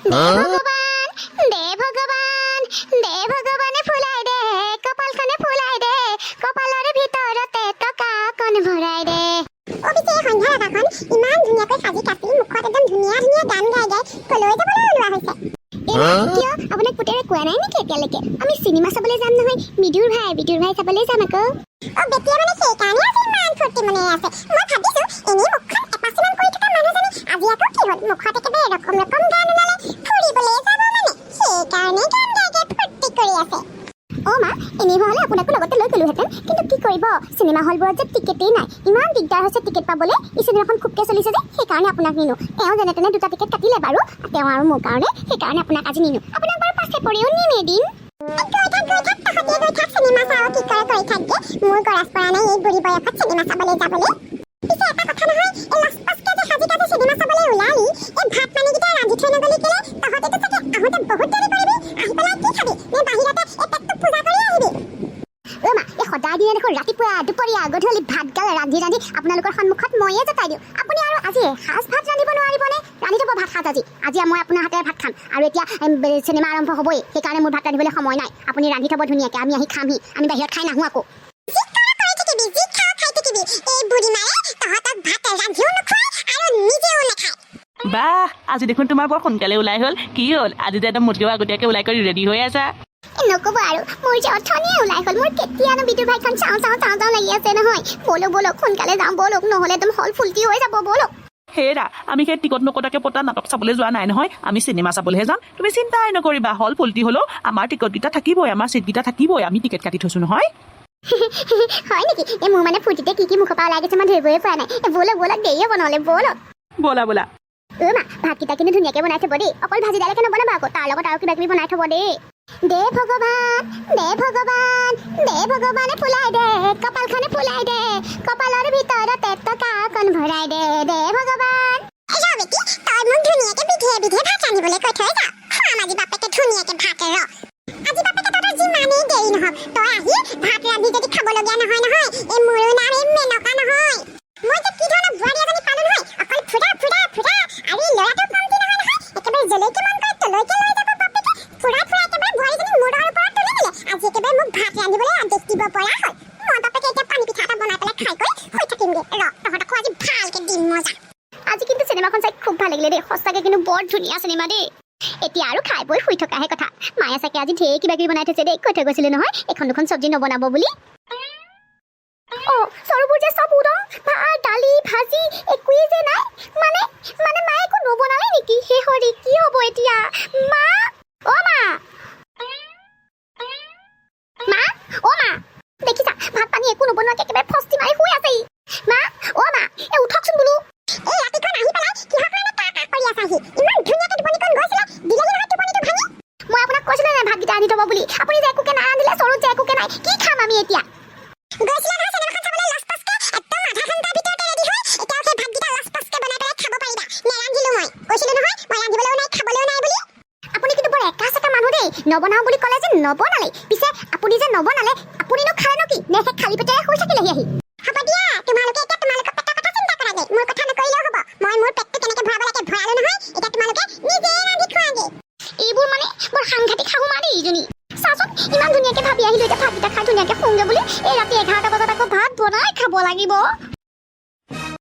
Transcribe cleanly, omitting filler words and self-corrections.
দে ভগৱান দে ভগৱানে ফুলাই দে কপালখনে ফুলাই দে কপালৰ ভিতৰতে টকা কণ ভৰাই দে। অবিছে সন্ধ্যা ৰাধাখন ইমান ধুনীয়াকৈ সাজি কাচি মুখত একদম ধুনীয়া ধুনীয়া গান গাই গাই কলৈ যাবলৈ ওলোৱা হৈছে। কিয় আপোনাক পুতেৰে কোৱা নাই নেকি এতিয়ালৈকে? আমি চিনেমা চাবলৈ যাম নহয়, বিদুৰ ভাই চাবলৈ যাম আকৌ। বেটিয়ে মানে সেইকাৰণে আজি ইমান ফূৰ্তি মনে আছে। মই ভাবিছো এনেই মুখখন এপাচিমান কৰি থকা মানুহজনী আজি আকৌ কি হ'ল, মুখত একেবাৰে ৰকম ৰকম গান ওলালে, ফুৰিবলৈ যাব মানে সেইকাৰণে গান গাই গাই ফূৰ্তি কৰি আছে। মা এনেই হ'লে আপোনাকো লগতে লৈ গলোহেঁতেন, কিন্তু কি কৰিব চিনেমা হলবোৰত যে টিকেটেই নাই, ইমান দিগদাৰ হৈছে টিকেট পাবলৈ। এই চিনেমাখন খুবকৈ চলিছে যে সেইকাৰণে আপোনাক নিনো। তেওঁ যেনে তেনে দুটা টিকেট কাটিলে বাৰু, তেওঁ আৰু মোৰ কাৰণে, সেইকাৰণে আপোনাক আজি নিনো। আপোনাক বাৰু পাছে পৰিও নিম এদিন। চিনেমা চাওঁ কি কৰে কৰি থাকগে, মোৰ গৰাজ পৰা নাই এই বুঢ়ী বয়সত চিনেমা চাবলৈ যাবলৈ। পিছে এটা কথা নহয়, এই লাজপাচকে যে সাজি কাজি চিনেমা চাবলৈ ওলালি, এই ভাত পানীকেইটা ৰান্ধি থৈ নগলি কেলে? তহঁতেতো চাগে আহোঁতে বহুত দেৰি কৰিবি, আহি পেলাই কি খাবি? নে বাহিৰতে এই পেটটো পূজা কৰি আহিবি? মা এই সদায় দিনে দেখোন ৰাতিপুৱা দুপৰীয়া গধূলি ভাতগাল ৰান্ধি ৰান্ধি আপোনালোকৰ সন্মুখত ময়ে জতাই দিওঁ। আপুনি আৰু আজি সাজ ভাত ৰান্ধিব নোৱাৰিবনে? ৰান্ধি থ'ব ভাত সাজ আজি মই আপোনাৰ হাতেৰে ভাত খাম। আৰু এতিয়া চিনেমা আৰম্ভ হ'বই, সেইকাৰণে মোৰ ভাত ৰান্ধিবলৈ সময় নাই। আপুনি ৰান্ধি থ'ব ধুনীয়াকৈ, আমি আহি খামহি। আমি বাহিৰত খাই নাহোঁ আকৌ। বাহ, আজি দেখোন তোমাৰ বৰ সোনকালে ওলাই হ'ল। কি হ'ল আজি যে একদম মোতকেও আগতীয়াকৈ ওলাই কৰি ৰেডি হৈ আছা? নক'ব আৰু, মোৰ যে অথনিয়ে ওলাই হ'ল। মোৰ কেতিয়ানো বিদুৰ ভাইখন চাওঁ লাগি আছে নহয়। ব'লক সোনকালে যাওঁ ব'লক, নহ'লে একদম হল ফুলটি হৈ যাব। ব'লক। হেৰা, আমি সেই টিকট নকটাকে পতা নাটক চাবলৈ যোৱা নাই নহয়, আমি চিনেমা চাবলৈহে যাম। তুমি চিন্তাই নকৰিবা, হল ফুলটি হ'লেও আমাৰ টিকটকেইটা থাকিবই, আমাৰ চিটকেইটা থাকিবই। আমি টিকেট কাটি থৈছোঁ নহয়। হয় নেকি? এই মোৰ মানে ফূৰ্তিতে কি মুখৰ পৰা ওলাই গৈছে মই ধৰিবই পৰা নাই। ব'লক দেৰি হ'ব নহ'লে। ব'লক। ব'লা মা ভাতকেইটা কিন্তু ধুনীয়াকৈ বনাই থ'ব দেই, অকল ভাজিডালকে নবনাবা আকৌ, তাৰ লগত আৰু কিবা কিবি বনাই থ'ব দেই। দে ভগৱানে ফুলাই দে কপালখনে ফুলাই দে কপালৰ ভিতৰতে টকা কণ ভৰাই দে। দে ভগৱান। বেটি তই মোক ধুনীয়াকৈ বিধে ভাত ৰান্ধিবলৈ কৈ থৈ যা। খাম আজি বাপেকে ধুনীয়াকৈ ভাত ৰ। আজি বাপেকে তহঁতৰ যিমানেই দেৰি নহওক, তই আহি ভাত ৰান্ধি যদি খাবলগীয়া নহয় এই মোৰো নাম এই মেনকা নহয়। মই যে কি ধৰণৰ বোৱাৰী এজনী পালো নহয়, অকল ফুৰা আৰু এই ল'ৰাটো কমতি নহয়, একেবাৰে জলৈকে মন কৰে তলৈকে লৈ যাব বাপেকে। ফুৰা একেবাৰে বোৱাৰীজনী মূৰৰ ওপৰত তুলি দিলে। আজি একেবাৰে মোক ভাত ৰান্ধিবলৈ আদেশ দিব পৰা হ'ল। মই বাপেকে এতিয়া পানী পিঠা এটা বনাই পেলাই খাই কৰি শুই থাকিমগৈ। তহঁতকো আজি ভালকৈ দিম মজা। আজি কিন্তু চিনেমাখন চাই খুব ভাল লাগিলে দেই, সঁচাকৈ কিন্তু বৰ ধুনীয়া চিনেমা দেই। এতিয়া আৰু খাই বৈ শুই থকাহে কথা। মায়ে চাগে আজি ঢেৰ কিবা কিবি বনাই থৈছে দেই, কৈ থৈ গৈছিলে নহয় এখন দুখন চব্জি নবনাব বুলি। চৰুবোৰ যে চব উদং, ভাত দালি ভাজি একোৱেই যে নাই। মানে মায়ে একো নবনালে নেকি? হে হৰি, কি হ'ব এতিয়া? মা দেখিছা, ভাত পানী একো নবনোৱাকে একেবাৰে ফষ্টি মাৰি শুই আছে। মা উঠকচোন বোলো। এই ৰাতিখন আহি পেলাই কিহৰ কাৰণে কাক কৰি আছাহি? ইমান ধুনীয়াকে টোপনিখন গৈছিলে, দিলেহি নহয় টোপনিটো ভাঙি। মই আপোনাক কৈছিলো নাই ভাতকেইটা আনি থ'ব বুলি? আপুনি যে একোকে নাৰান্ধিলে, চৰুত যে একোকে নাই, কি খাম আমি এতিয়া? গৈছিলা নহয় চিনেমাখন চাবলৈ লাজপাচকে, একদম আধা ঘণ্টাৰ ভিতৰতে ৰেডি হৈ, এতিয়াও সেই ভাতকেইটা লাজপাচকে বনাই পেলাই খাব পাৰিবা। নেৰান্ধিলো মই, কৈছিলো নহয় মই ৰান্ধিবলৈও নাই খাবলৈও নাই বুলি। আপুনি কিন্তু বৰ একা মানুহ দেই, নবনাও বুলি ক'লে যে নবনালেই। পিছে আপুনি যে নবনালে, আপুনিনো খালেনো কি? নে সেই খালী পেটেৰে শুই থাকিলেহি আহি? হ'ব দিয়া, তোমালোকে এতিয়া তোমালোকৰ পেটৰ কথা চিন্তা কৰাগে, মোৰ কথা নকৰিলেও হ'ব। মই মোৰ পেটটো কেনেকে ভৰাব লাগে ভৰালো নহয়, এতিয়া তোমালোকে নিজে ৰান্ধি খোৱাগে। এইবোৰ মানে বৰ সাংঘাতিক শাহু মা দেই ইজনী। চাচোন ইমান ধুনীয়াকে ভাবি আহিলো, এতিয়া ভাতকেইটা খাই ধুনীয়াকে শুংগে বুলি, এই ৰাতি 11টা বজাত আকৌ ভাত বনাই খাব লাগিব।